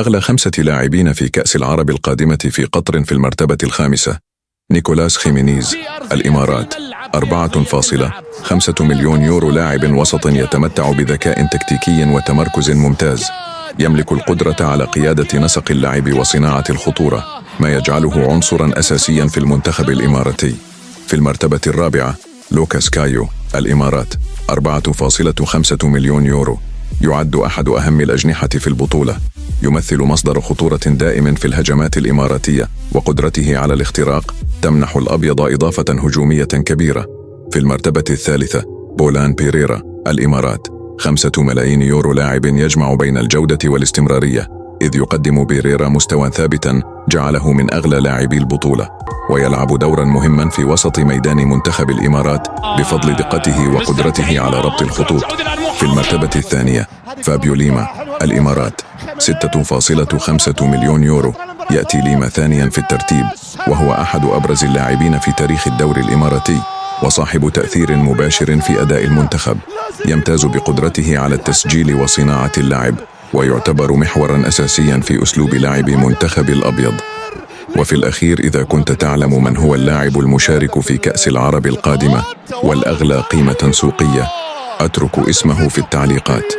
أغلى 5 لاعبين في كأس العرب القادمة في قطر في المرتبة الخامسة: نيكولاس خيمينيز، الإمارات، 4.5 مليون يورو. لاعب وسط يتمتع بذكاء تكتيكي وتمركز ممتاز، يملك القدرة على قيادة نسق اللعب وصناعة الخطورة، ما يجعله عنصراً أساسياً في المنتخب الإماراتي. في المرتبة الرابعة: لوكاس كايو، الإمارات، 4.5 مليون يورو. يعد أحد أهم الأجنحة في البطولة، يمثل مصدر خطورة دائم في الهجمات الإماراتية، وقدرته على الاختراق تمنح الأبيض إضافة هجومية كبيرة. في المرتبة الثالثة: بولان بيريرا، الإمارات، 5 ملايين يورو. لاعب يجمع بين الجودة والاستمرارية، إذ يقدم بيريرا مستوى ثابتا جعله من أغلى لاعبي البطولة، ويلعب دورا مهما في وسط ميدان منتخب الإمارات بفضل دقته وقدرته على ربط الخطوط. في المرتبة الثانية: فابيو ليما، الإمارات، 6.5 مليون يورو. يأتي ليما ثانيا في الترتيب، وهو أحد أبرز اللاعبين في تاريخ الدوري الإماراتي، وصاحب تأثير مباشر في أداء المنتخب. يمتاز بقدرته على التسجيل وصناعة اللعب، ويعتبر محوراً أساسياً في أسلوب لعب منتخب الأبيض. وفي الأخير، إذا كنت تعلم من هو اللاعب المشارك في كأس العرب القادمة والأغلى قيمة سوقية، أترك اسمه في التعليقات.